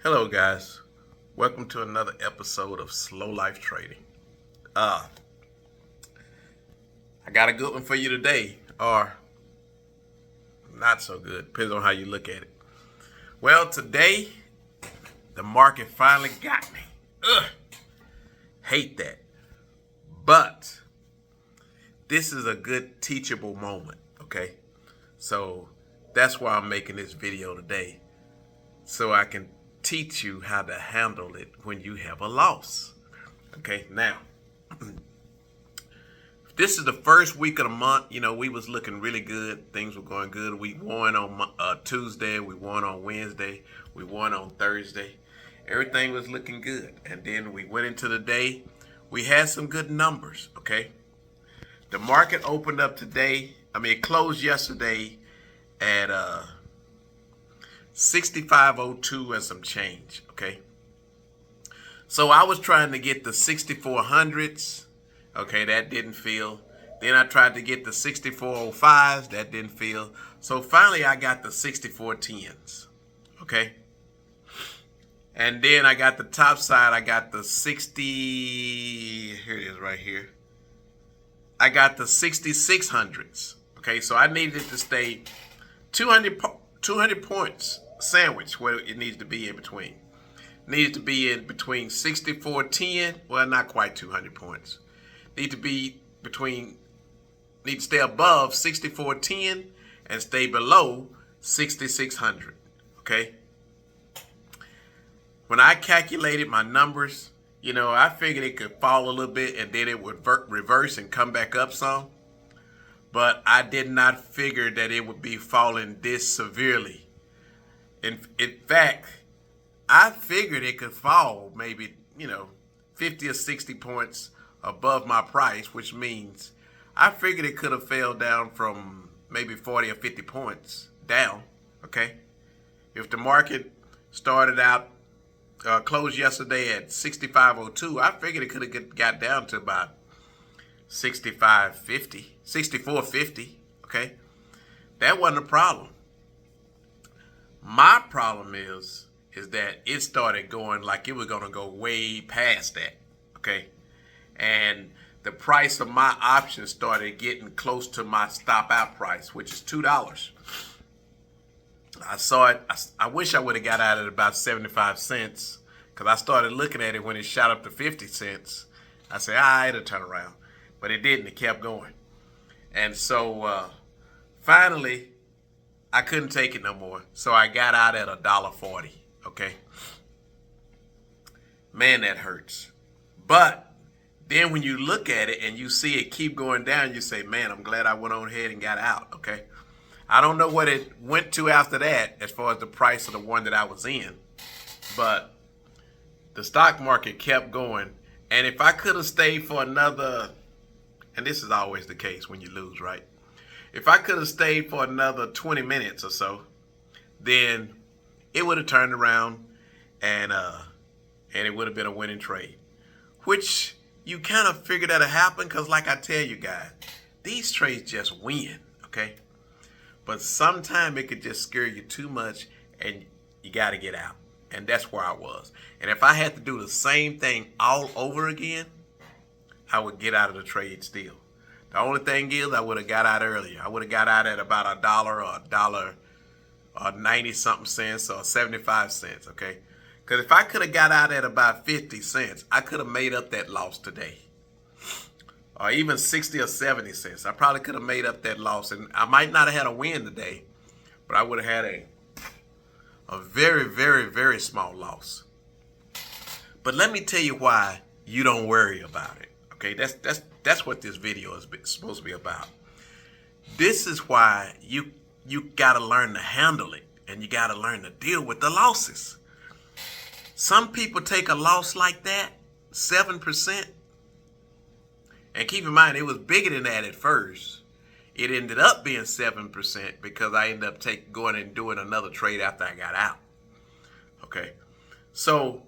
Hello, guys. Welcome to another episode of Slow Life Trading. I got a good one for you today, or not so good, depends on how you look at it. Well, today, the market finally got me. Ugh, hate that. But this is a good teachable moment, okay? So that's why I'm making this video today, so I can teach you how to handle it when you have a loss. Okay, now, this is the first week of the month. You know, we was looking really good. Things were going good. We won on Tuesday. We won on Wednesday. We won on Thursday. Everything was looking good. And then we went into the day. We had some good numbers, okay? The market opened up today. It closed yesterday at 65.02 and some change, okay? So I was trying to get the 6400s, okay, that didn't feel. Then I tried to get the 6405s, that didn't feel. So finally I got the 6410s, okay? And then I got the top side, I got the 60, here it is right here. I got the 6600s, okay? So I needed it to stay 200 points sandwich where it needs to be in between. Needs to be in between 64.10, well, not quite 200 points. Need to stay above 64.10 and stay below 6600, okay? When I calculated my numbers, I figured it could fall a little bit and then it would reverse and come back up some. But I did not figure that it would be falling this severely. In fact, I figured it could fall maybe, 50 or 60 points above my price, which means I figured it could have fell down from maybe 40 or 50 points down, okay? If the market started out, closed yesterday at 65.02, I figured it could have got down to about 64.50, okay? That wasn't a problem. My problem is that it started going like it was going to go way past that, okay? And the price of my options started getting close to my stop out price, which is $2. I saw it. I wish I would have got out at about 75 cents because I started looking at it when it shot up to 50 cents. I said, it'll turn around. But it didn't. It kept going. And so finally, I couldn't take it no more. So I got out at $1.40, okay? Man, that hurts. But then when you look at it and you see it keep going down, you say, man, I'm glad I went on ahead and got out, okay? I don't know what it went to after that as far as the price of the one that I was in. But the stock market kept going. And if I could have stayed for another, and this is always the case when you lose, right? If I could have stayed for another 20 minutes or so, then it would have turned around and it would have been a winning trade. Which you kind of figured that'd happen because like I tell you guys, these trades just win, okay? But sometimes it could just scare you too much and you got to get out. And that's where I was. And if I had to do the same thing all over again, I would get out of the trade still. The only thing is I would have got out earlier. I would have got out at about $1 or $1 or 90 something cents or 75 cents, okay? Because if I could have got out at about 50 cents, I could have made up that loss today. Or even 60 or 70 cents. I probably could have made up that loss. And I might not have had a win today, but I would have had a very, very, very small loss. But let me tell you why you don't worry about it. Okay, that's what this video is supposed to be about. This is why you got to learn to handle it and you got to learn to deal with the losses. Some people take a loss like that, 7%. And keep in mind, it was bigger than that at first. It ended up being 7% because I ended up going and doing another trade after I got out. Okay, so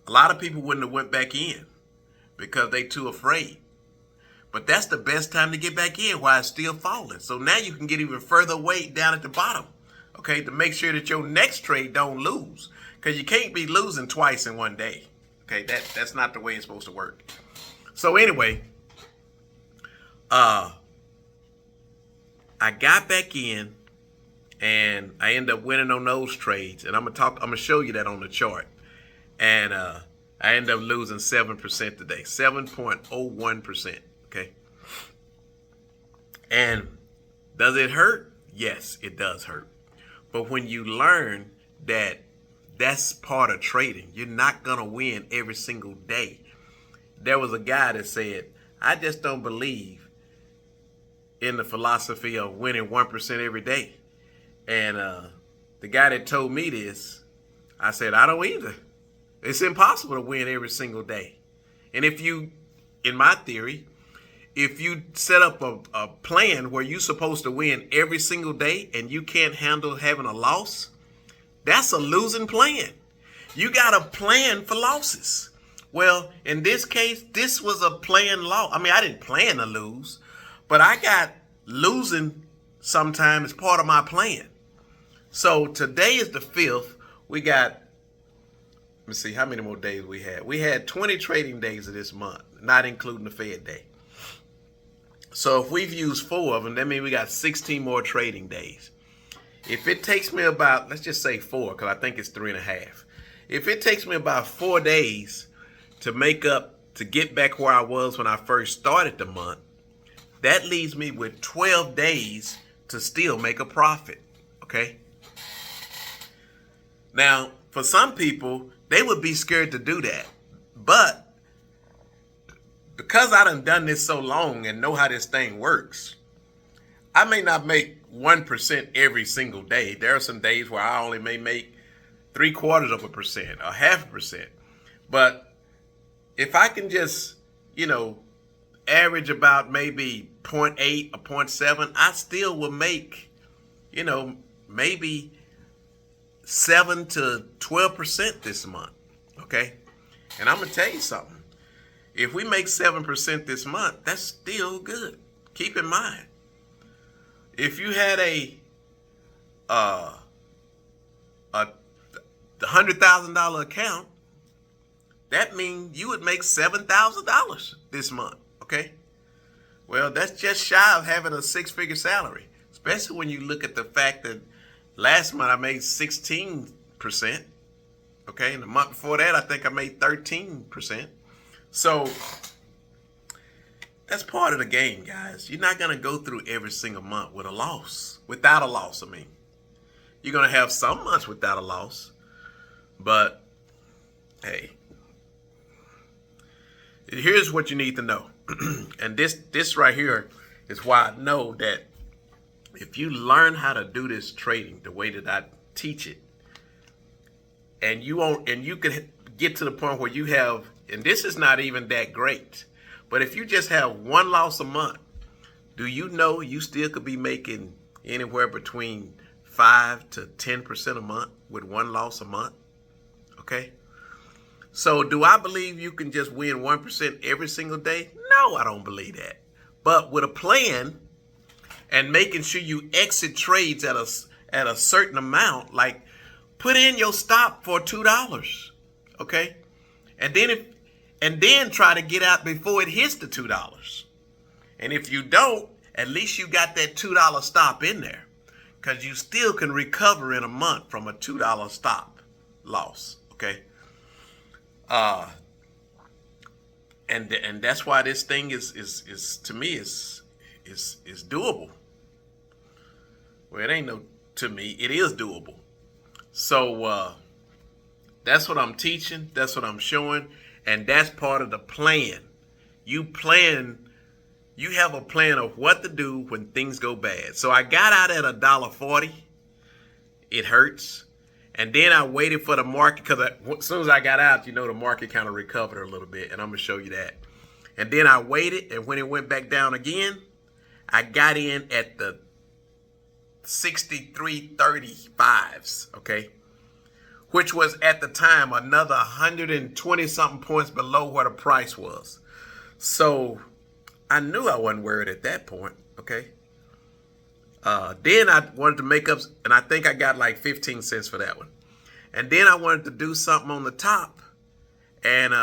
a lot of people wouldn't have went back in because they too afraid. But that's the best time to get back in while it's still falling. So now you can get even further away down at the bottom. okay, to make sure that your next trade don't lose. Because you can't be losing twice in one day. Okay, that's not the way it's supposed to work. So anyway, I got back in and I ended up winning on those trades. And I'm gonna show you that on the chart. And I ended up losing 7% today, 7.01%. Okay. And does it hurt? Yes, it does hurt. But when you learn that that's part of trading, you're not going to win every single day. There was a guy that said, I just don't believe in the philosophy of winning 1% every day. And the guy that told me this, I said, I don't either. It's impossible to win every single day. And if you, in my theory, if you set up a plan where you're supposed to win every single day and you can't handle having a loss, that's a losing plan. You got to plan for losses. Well, in this case, this was a planned loss. I mean, I didn't plan to lose, but I got losing sometime as part of my plan. So today is the 5th. We got, let me see how many more days we had. We had 20 trading days of this month, not including the Fed day. So if we've used 4 of them, that means we got 16 more trading days. If it takes me about, let's just say 4, because I think it's 3.5. If it takes me about 4 days to make up, to get back where I was when I first started the month, that leaves me with 12 days to still make a profit, okay? Now, for some people, they would be scared to do that. But because I done this so long and know how this thing works, I may not make 1% every single day. There are some days where I only may make 0.75% or 0.5%. But if I can just, average about maybe 0.8 or 0.7, I still will make, maybe 7 to 12% this month. Okay. And I'm going to tell you something. If we make 7% this month, that's still good. Keep in mind, if you had a $100,000 account, that means you would make $7,000 this month. Okay. Well, that's just shy of having a 6-figure salary, especially when you look at the fact that last month I made 16%. Okay. And the month before that, I think I made 13%. So that's part of the game, guys. You're not going to go through every single month with a loss, without a loss. I mean, you're going to have some months without a loss, but hey, here's what you need to know. And this right here is why I know that if you learn how to do this trading the way that I teach it, and you can get to the point where you have, and this is not even that great, but if you just have 1 loss a month, do you know you still could be making anywhere between 5 to 10% a month with 1 loss a month? Okay. So do I believe you can just win 1% every single day? No, I don't believe that. But with a plan and making sure you exit trades at a certain amount, like put in your stop for $2. Okay. And then try to get out before it hits the $2. And if you don't, at least you got that $2 stop in there, because you still can recover in a month from a $2 stop loss. Okay. And that's why this thing is to me is doable. Well, it ain't no to me, it is doable. So that's what I'm teaching, that's what I'm showing, and that's part of the plan. You have a plan of what to do when things go bad. So I got out at $1.40. It hurts. And then I waited for the market, because as soon as I got out, the market kind of recovered a little bit, and I'm going to show you that. And then I waited, and when it went back down again, I got in at the 63.35s, okay? Which was at the time another 120 something points below where the price was. So I knew I wasn't worried at that point, okay? Then I wanted to make up, and I think I got like 15 cents for that one. And then I wanted to do something on the top. And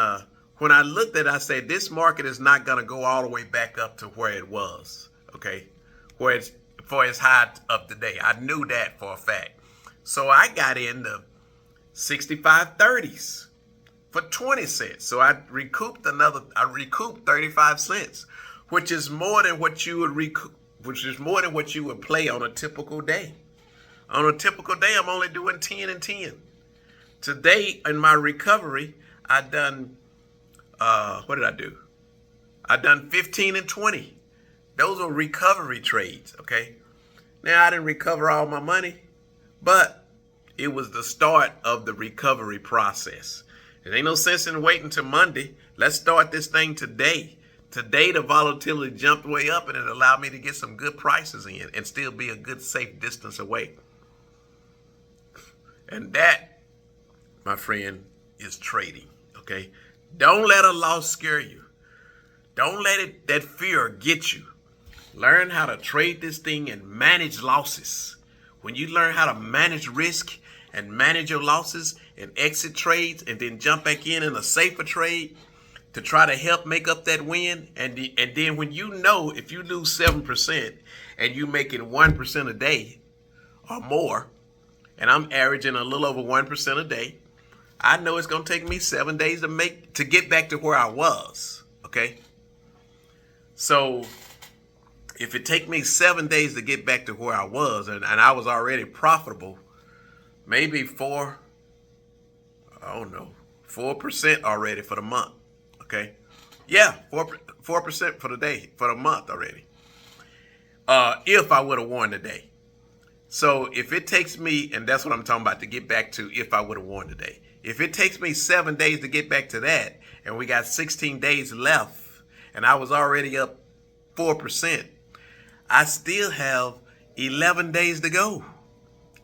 when I looked at it, I said, this market is not going to go all the way back up to where it was, okay, where it's for its high of today. I knew that for a fact. So I got into 65.30s for 20 cents. So I recouped 35 cents, which is more than what you would recoup, which is more than what you would play on a typical day. On a typical day, I'm only doing 10 and 10. Today in my recovery, I done, what did I do? I done 15 and 20. Those are recovery trades, okay? Now, I didn't recover all my money, but it was the start of the recovery process. There ain't no sense in waiting until Monday. Let's start this thing today. Today, the volatility jumped way up, and it allowed me to get some good prices in and still be a good, safe distance away. And that, my friend, is trading, okay? Don't let a loss scare you. Don't let that fear get you. Learn how to trade this thing and manage losses. When you learn how to manage risk and manage your losses and exit trades and then jump back in a safer trade to try to help make up that win, and then when you know if you lose 7% and you making 1% a day or more, and I'm averaging a little over 1% a day, I know it's going to take me 7 days to get back to where I was, okay? So if it take me 7 days to get back to where I was, and I was already profitable, maybe 4% already for the month, okay? Yeah, 4% for the day, for the month already. If I would have won today. So if it takes me, and that's what I'm talking about, to get back to if I would have won today. If it takes me 7 days to get back to that, and we got 16 days left, and I was already up 4%, I still have 11 days to go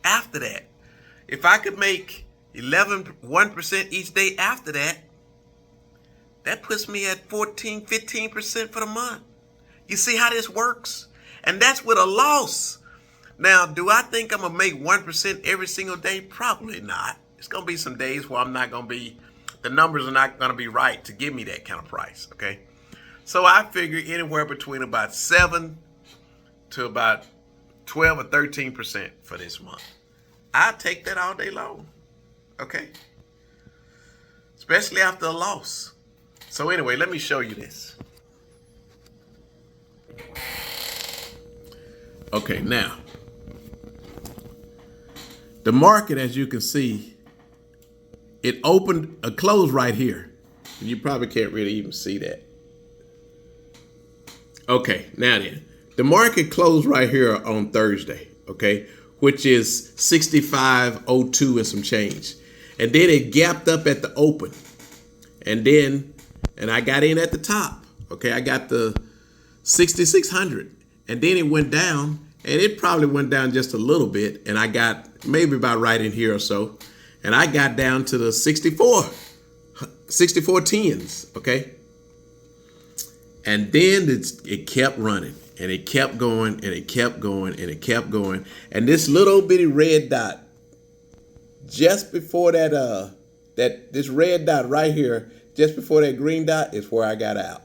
after that. If I could make 1% each day after that, that puts me at 15% for the month. You see how this works? And that's with a loss. Now, do I think I'm going to make 1% every single day? Probably not. It's going to be some days where I'm not going to be, the numbers are not going to be right to give me that kind of price, okay? So I figure anywhere between about 7 to about 12 or 13% for this month. I'll take that all day long, okay? Especially after a loss. So anyway, let me show you this. Okay, now, the market, as you can see, it closed right here. You probably can't really even see that. Okay, now then, the market closed right here on Thursday, okay, which is 65.02 and some change. And then it gapped up at the open. And I got in at the top, okay, I got the 6,600. And then it went down, and it probably went down just a little bit, and I got maybe about right in here or so, and I got down to the 64.10s, okay? And then it kept running, and it kept going, and it kept going, and it kept going. And this little bitty red dot, just before that, this red dot right here, just before that green dot is where I got out.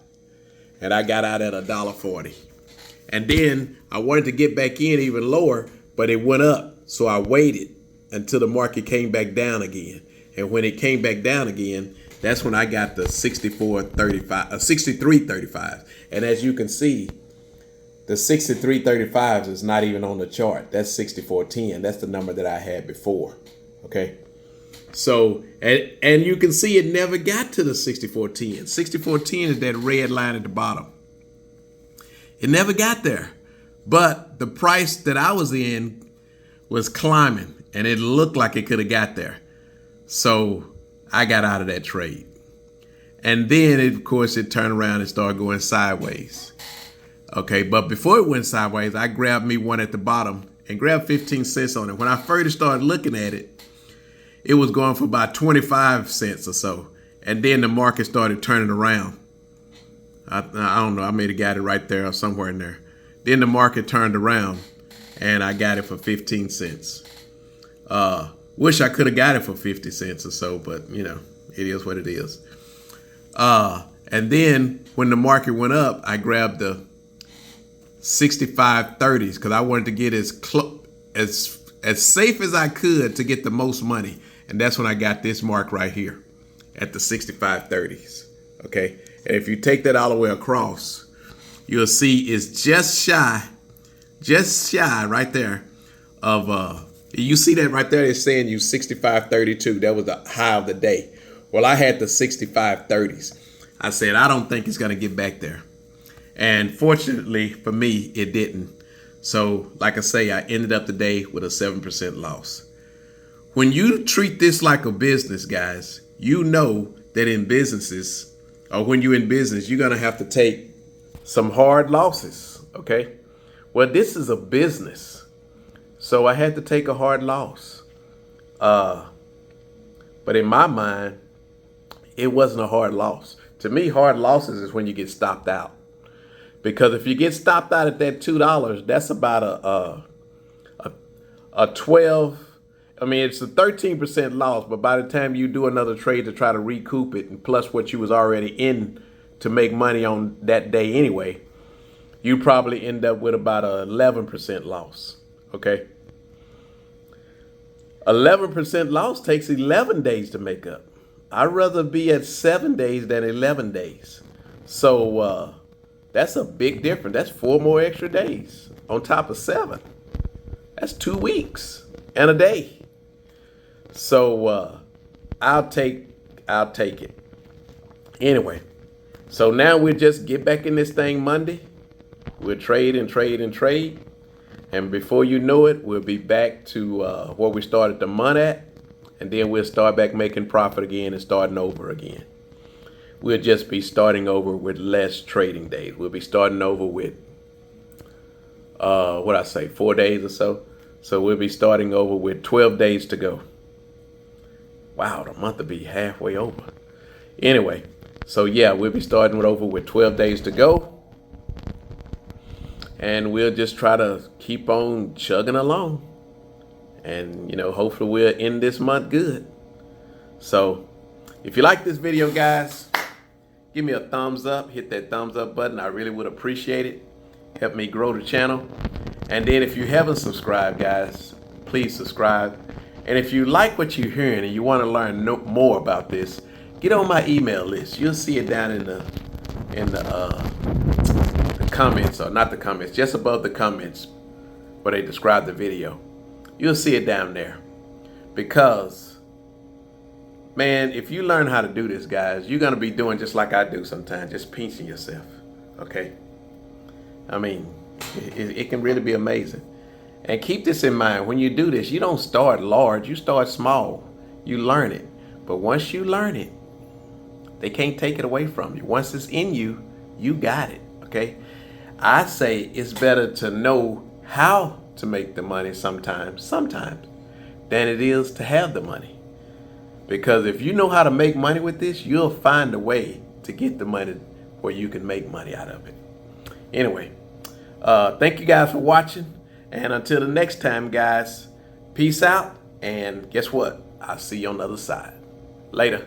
And I got out at $1.40. And then I wanted to get back in even lower, but it went up. So I waited until the market came back down again. And when it came back down again, that's when I got the 63.35. And as you can see, the 63.35 is not even on the chart. That's 64.10. That's the number that I had before. Okay. So, and you can see it never got to the 64.10. 64.10 is that red line at the bottom. It never got there. But the price that I was in was climbing, and it looked like it could have got there. So I got out of that trade. And then, of course, it turned around and started going sideways. Okay, but before it went sideways, I grabbed me one at the bottom and grabbed 15 cents on it. When I first started looking at it, it was going for about 25 cents or so. And then the market started turning around. I don't know, I may have got it right there or somewhere in there. Then the market turned around, and I got it for 15 cents. Wish I could have got it for 50 cents or so, but you know, it is what it is. And then when the market went up, I grabbed the 65.30s because I wanted to get as safe as I could to get the most money. And that's when I got this mark right here at the 65.30s. Okay. And if you take that all the way across, you'll see it's just shy right there of, you see that right there? It's saying you 65.32. That was the high of the day. Well, I had the 65.30s. I said, I don't think it's going to get back there. And fortunately for me, it didn't. So like I say, I ended up the day with a 7% loss. When you treat this like a business, guys, you know that in businesses, or when you're in business, you're going to have to take some hard losses. Okay. Well, this is a business. So I had to take a hard loss. But in my mind, it wasn't a hard loss. To me, hard losses is when you get stopped out. Because if you get stopped out at that $2, that's about a 12. I mean, it's a 13% loss, but by the time you do another trade to try to recoup it, and plus what you was already in to make money on that day anyway, you probably end up with about a 11% loss. Okay. 11% loss takes 11 days to make up. I'd rather be at 7 days than 11 days. So that's a big difference. That's 4 more extra days on top of 7. That's 2 weeks and a day. So I'll take it. Anyway, so now we'll just get back in this thing Monday. We'll trade and trade and trade. And before you know it, we'll be back to where we started the month at. And then we'll start back making profit again and starting over again. We'll just be starting over with less trading days. We'll be starting over with, 4 days or so. So we'll be starting over with 12 days to go. Wow, the month will be halfway over. Anyway, so yeah, we'll be starting over with 12 days to go. And we'll just try to keep on chugging along. And, you know, hopefully we'll end this month good. So if you like this video, guys, give me a thumbs up. Hit that thumbs up button. I really would appreciate it. Help me grow the channel. And then if you haven't subscribed, guys, please subscribe. And if you like what you're hearing and you want to learn more about this, get on my email list. You'll see it down in the comments, or not the comments, just above the comments where they describe the video. You'll see it down there. Because, man, if you learn how to do this, guys, you're going to be doing just like I do sometimes, just pinching yourself. Okay? I mean, it can really be amazing. And keep this in mind. When you do this, you don't start large. You start small. You learn it. But once you learn it, they can't take it away from you. Once it's in you, you got it. Okay? I say it's better to know how to make the money sometimes, than it is to have the money. Because if you know how to make money with this, you'll find a way to get the money where you can make money out of it. Anyway, thank you guys for watching. And until the next time, guys, peace out. And guess what? I'll see you on the other side. Later.